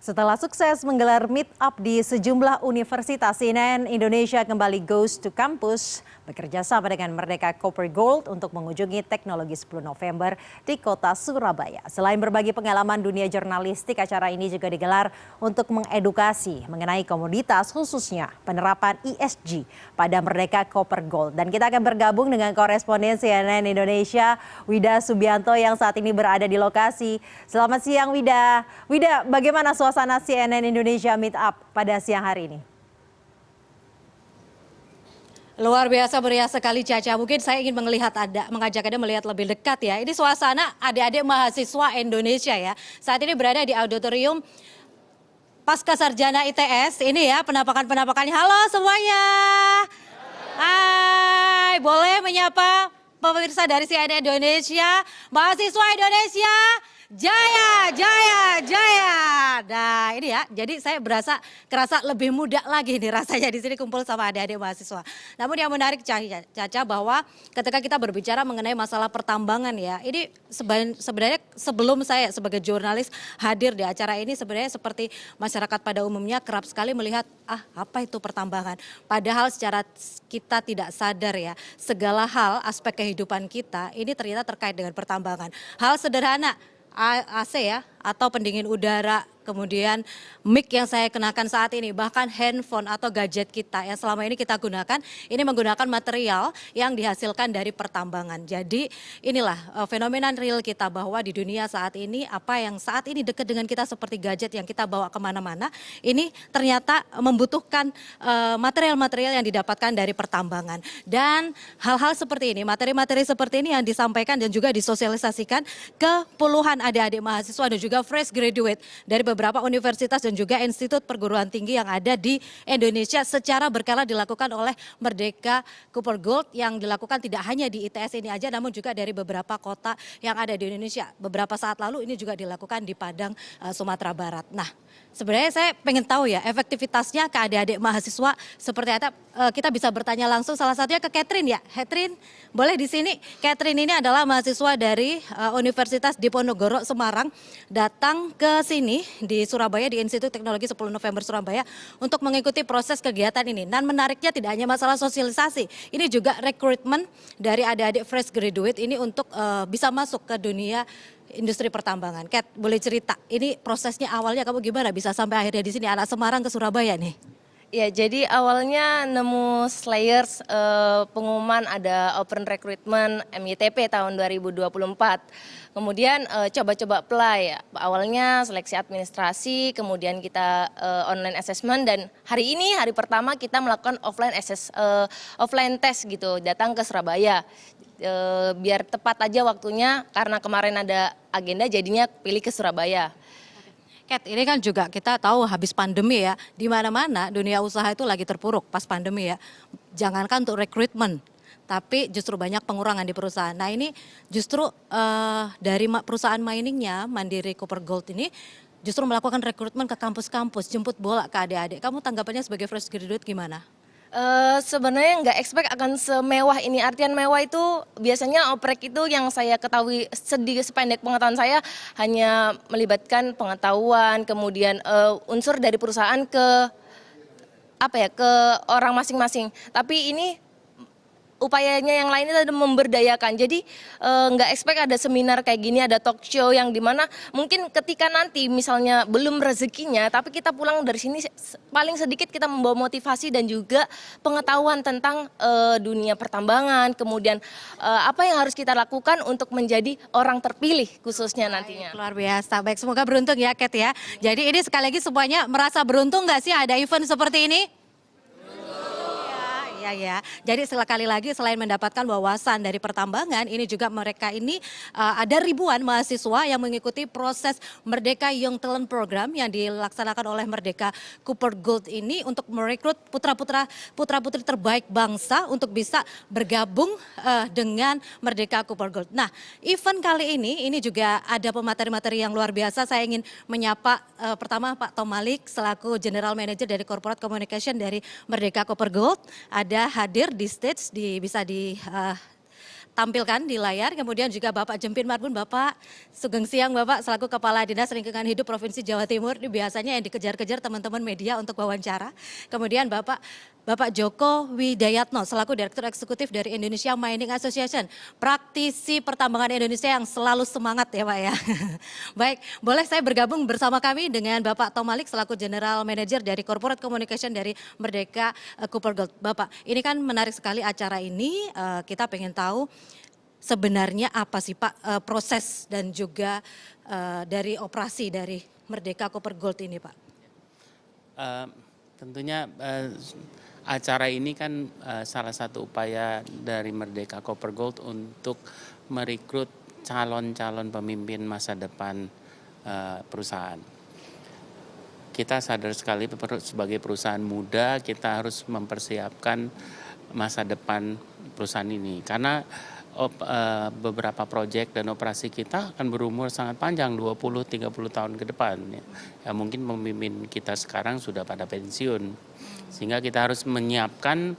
Setelah sukses menggelar meet up di sejumlah universitas, CNN Indonesia kembali goes to campus bekerja sama dengan Merdeka Cooper Gold untuk mengunjungi teknologi 10 November di kota Surabaya. Selain berbagi pengalaman dunia jurnalistik, acara ini juga digelar untuk mengedukasi mengenai komoditas khususnya penerapan ESG pada Merdeka Cooper Gold. Dan kita akan bergabung dengan koresponden CNN Indonesia Wida Subianto yang saat ini berada di lokasi. Selamat siang Wida. Wida, bagaimana suasana CNN Indonesia Meet Up pada siang hari ini? Luar biasa meriah sekali Caca. Mungkin saya ingin mengajak Anda melihat lebih dekat ya. Ini suasana adik-adik mahasiswa Indonesia ya. Saat ini berada di auditorium Pasca Sarjana ITS. Ini ya penampakan-penampakannya. Halo semuanya. Hai, boleh menyapa pemirsa dari CNN Indonesia, mahasiswa Indonesia. Jaya, jaya, jaya. Nah ini ya, jadi saya kerasa lebih muda lagi nih rasanya di sini kumpul sama adik-adik mahasiswa. Namun yang menarik Caca bahwa ketika kita berbicara mengenai masalah pertambangan ya, ini sebenarnya sebelum saya sebagai jurnalis hadir di acara ini sebenarnya seperti masyarakat pada umumnya kerap sekali melihat apa itu pertambangan. Padahal secara kita tidak sadar ya, segala hal aspek kehidupan kita ini ternyata terkait dengan pertambangan. Hal sederhana AC ya atau pendingin udara, kemudian mic yang saya kenakan saat ini, bahkan handphone atau gadget kita yang selama ini kita gunakan, ini menggunakan material yang dihasilkan dari pertambangan. Jadi inilah fenomena real kita bahwa di dunia saat ini, apa yang saat ini dekat dengan kita seperti gadget yang kita bawa kemana-mana, ini ternyata membutuhkan material-material yang didapatkan dari pertambangan. Dan hal-hal seperti ini, materi-materi seperti ini yang disampaikan dan juga disosialisasikan ke puluhan adik-adik mahasiswa dan juga fresh graduate dari beberapa universitas dan juga institut perguruan tinggi yang ada di Indonesia secara berkala dilakukan oleh Merdeka Cooper Gold yang dilakukan tidak hanya di ITS ini aja namun juga dari beberapa kota yang ada di Indonesia. Beberapa saat lalu ini juga dilakukan di Padang, Sumatera Barat. Nah, sebenarnya saya pengen tahu ya efektivitasnya ke adik-adik mahasiswa seperti apa. Kita bisa bertanya langsung salah satunya ke Catherine ya. Catherine, boleh di sini. Catherine ini adalah mahasiswa dari Universitas Diponegoro Semarang, datang ke sini di Surabaya di Institut Teknologi 10 November Surabaya untuk mengikuti proses kegiatan ini. Dan menariknya tidak hanya masalah sosialisasi, ini juga rekrutmen dari adik-adik fresh graduate ini untuk bisa masuk ke dunia industri pertambangan. Kat, boleh cerita, ini prosesnya awalnya kamu gimana bisa sampai akhirnya di sini anak Semarang ke Surabaya nih? Ya, jadi awalnya nemu Slayers pengumuman ada open recruitment MITP tahun 2024. Kemudian coba-coba apply. Awalnya seleksi administrasi, kemudian kita online assessment dan hari ini hari pertama kita melakukan offline test gitu, datang ke Surabaya. Biar tepat aja waktunya karena kemarin ada agenda jadinya pilih ke Surabaya. Kat, ini kan juga kita tahu habis pandemi ya, di mana-mana dunia usaha itu lagi terpuruk pas pandemi ya. Jangankan untuk rekrutmen, tapi justru banyak pengurangan di perusahaan. Nah ini justru dari perusahaan miningnya, Mandiri Cooper Gold ini, justru melakukan rekrutmen ke kampus-kampus, jemput bola ke adik-adik. Kamu tanggapannya sebagai fresh graduate gimana? Sebenarnya nggak expect akan semewah ini. Artian mewah itu biasanya oprek itu yang saya ketahui sependek pengetahuan saya hanya melibatkan pengetahuan, kemudian unsur dari perusahaan ke ke orang masing-masing. Tapi ini upayanya yang lainnya adalah memberdayakan. Jadi nggak expect ada seminar kayak gini, ada talk show yang dimana mungkin ketika nanti misalnya belum rezekinya, tapi kita pulang dari sini paling sedikit kita membawa motivasi dan juga pengetahuan tentang dunia pertambangan, kemudian apa yang harus kita lakukan untuk menjadi orang terpilih khususnya nantinya. Luar biasa, baik semoga beruntung ya Kat ya. Jadi ini sekali lagi semuanya merasa beruntung nggak sih ada event seperti ini? Ya, jadi sekali lagi selain mendapatkan wawasan dari pertambangan, ini juga mereka ini ada ribuan mahasiswa yang mengikuti proses Merdeka Young Talent Program yang dilaksanakan oleh Merdeka Cooper Gold ini untuk merekrut putra-putri terbaik bangsa untuk bisa bergabung dengan Merdeka Cooper Gold. Nah, event kali ini juga ada pemateri-materi yang luar biasa. Saya ingin menyapa pertama Pak Tom Malik selaku General Manager dari Corporate Communication dari Merdeka Cooper Gold. Ada hadir di stage bisa tampilkan di layar, kemudian juga Bapak Jempin Marbun. Bapak, sugeng siang Bapak, selaku Kepala Dinas Lingkungan Hidup Provinsi Jawa Timur, ini biasanya yang dikejar-kejar teman-teman media untuk wawancara. Kemudian Bapak Joko Widayatno, selaku Direktur Eksekutif dari Indonesia Mining Association, praktisi pertambangan Indonesia yang selalu semangat ya Pak ya. Baik, boleh saya bergabung bersama kami dengan Bapak Tom Malik, selaku General Manager dari Corporate Communication dari Merdeka Cooper Gold. Bapak, ini kan menarik sekali acara ini, kita pengen tahu sebenarnya apa sih Pak proses dan juga dari operasi dari Merdeka Cooper Gold ini Pak? Tentunya acara ini kan salah satu upaya dari Merdeka Cooper Gold untuk merekrut calon-calon pemimpin masa depan perusahaan. Kita sadar sekali sebagai perusahaan muda kita harus mempersiapkan masa depan perusahaan ini karena beberapa proyek dan operasi kita akan berumur sangat panjang 20-30 tahun ke depan ya. Mungkin pemimpin kita sekarang sudah pada pensiun sehingga kita harus menyiapkan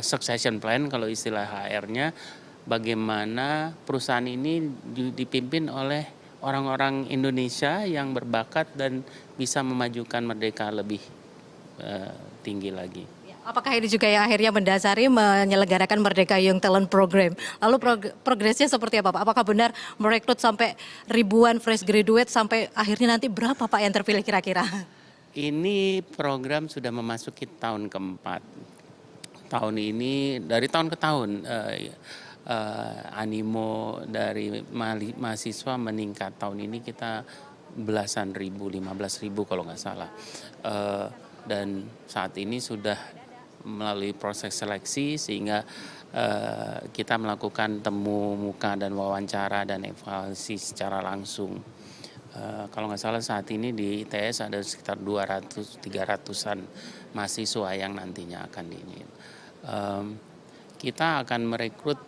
succession plan kalau istilah HR-nya, bagaimana perusahaan ini dipimpin oleh orang-orang Indonesia yang berbakat dan bisa memajukan Merdeka lebih tinggi lagi. Apakah ini juga yang akhirnya mendasari menyelenggarakan Merdeka Young Talent Program? Lalu progresnya seperti apa Pak? Apakah benar merekrut sampai ribuan fresh graduate sampai akhirnya nanti berapa Pak yang terpilih kira-kira? Ini program sudah memasuki tahun keempat. Tahun ini dari tahun ke tahun animo dari mahasiswa meningkat. Tahun ini kita belasan ribu, 15.000 kalau nggak salah. Dan saat ini sudah melalui proses seleksi sehingga kita melakukan temu muka dan wawancara dan evaluasi secara langsung. Kalau nggak salah saat ini di ITS ada sekitar 200-300an mahasiswa yang nantinya akan diinin. Kita akan merekrut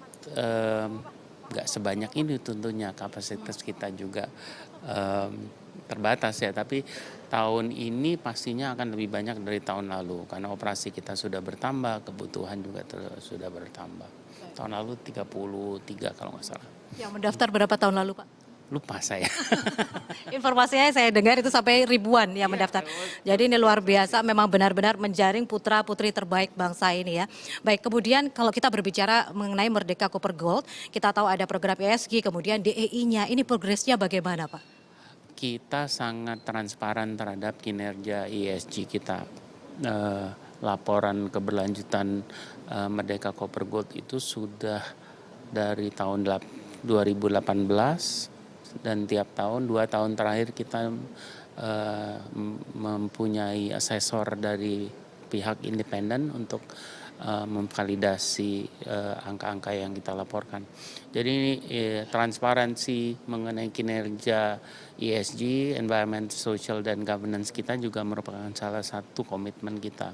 nggak sebanyak ini tentunya, kapasitas kita juga terbatas ya, tapi tahun ini pastinya akan lebih banyak dari tahun lalu karena operasi kita sudah bertambah, kebutuhan juga sudah bertambah. Tahun lalu 33 kalau nggak salah. Yang mendaftar berapa tahun lalu Pak? Lupa saya. Informasinya saya dengar itu sampai ribuan yang mendaftar. Jadi ini luar biasa, memang benar-benar menjaring putra-putri terbaik bangsa ini ya. Baik, kemudian kalau kita berbicara mengenai Merdeka Cooper Gold, kita tahu ada program ESG, kemudian DEI-nya, ini progresnya bagaimana Pak? Kita sangat transparan terhadap kinerja ESG kita. Laporan keberlanjutan Merdeka Cooper Gold itu sudah dari tahun 2018 dan tiap tahun 2 tahun terakhir kita mempunyai asesor dari pihak independen untuk memvalidasi angka-angka yang kita laporkan. Jadi transparansi mengenai kinerja ESG, environment, social, dan governance kita juga merupakan salah satu komitmen kita.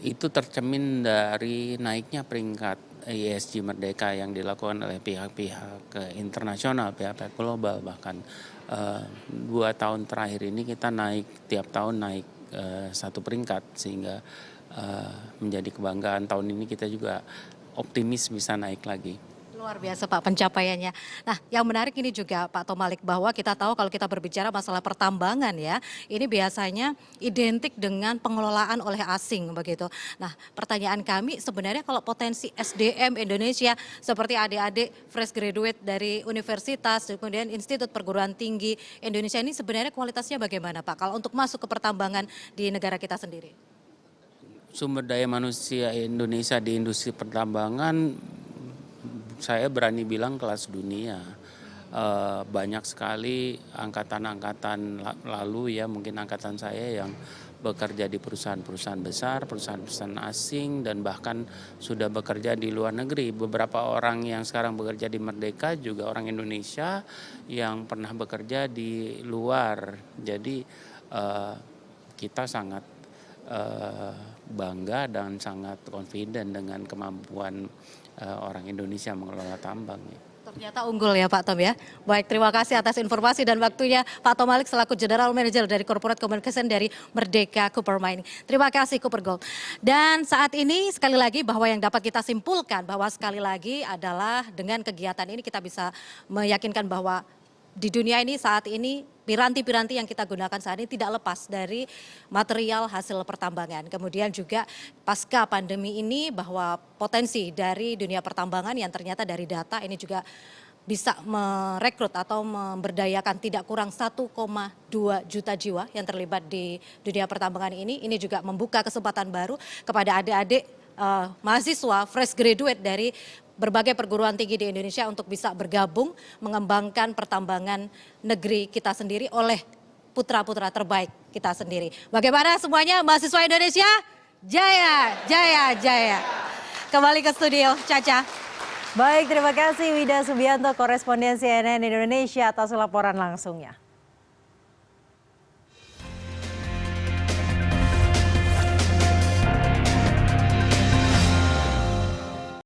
Itu tercermin dari naiknya peringkat ESG Merdeka yang dilakukan oleh pihak-pihak internasional, pihak-pihak global, bahkan 2 tahun terakhir ini kita tiap tahun naik 1 peringkat sehingga menjadi kebanggaan. Tahun ini kita juga optimis bisa naik lagi. Luar biasa Pak pencapaiannya. Nah yang menarik ini juga Pak Tom Malik, bahwa kita tahu kalau kita berbicara masalah pertambangan ya, ini biasanya identik dengan pengelolaan oleh asing begitu. Nah pertanyaan kami sebenarnya kalau potensi SDM Indonesia seperti adik-adik fresh graduate dari universitas, kemudian Institut Perguruan Tinggi Indonesia ini sebenarnya kualitasnya bagaimana Pak kalau untuk masuk ke pertambangan di negara kita sendiri? Sumber daya manusia Indonesia di industri pertambangan saya berani bilang kelas dunia. Banyak sekali angkatan-angkatan lalu ya, mungkin angkatan saya yang bekerja di perusahaan-perusahaan besar, perusahaan-perusahaan asing, dan bahkan sudah bekerja di luar negeri. Beberapa orang yang sekarang bekerja di Merdeka juga orang Indonesia yang pernah bekerja di luar. Jadi kita sangat bangga dan sangat confident dengan kemampuan orang Indonesia mengelola tambang. Ternyata unggul ya Pak Tom ya. Baik, terima kasih atas informasi dan waktunya Pak Tom Malik selaku General Manager dari Corporate Communication dari Merdeka Copper Mining. Terima kasih Copper Gold. Dan saat ini sekali lagi bahwa yang dapat kita simpulkan bahwa sekali lagi adalah dengan kegiatan ini kita bisa meyakinkan bahwa di dunia ini saat ini piranti-piranti yang kita gunakan saat ini tidak lepas dari material hasil pertambangan. Kemudian juga pasca pandemi ini bahwa potensi dari dunia pertambangan yang ternyata dari data ini juga bisa merekrut atau memberdayakan tidak kurang 1,2 juta jiwa yang terlibat di dunia pertambangan ini juga membuka kesempatan baru kepada adik-adik mahasiswa fresh graduate dari berbagai perguruan tinggi di Indonesia untuk bisa bergabung mengembangkan pertambangan negeri kita sendiri oleh putra-putra terbaik kita sendiri. Bagaimana semuanya mahasiswa Indonesia? Jaya, jaya, jaya. Kembali ke studio, Caca. Baik, terima kasih Wida Subianto, koresponden CNN Indonesia atas laporan langsungnya.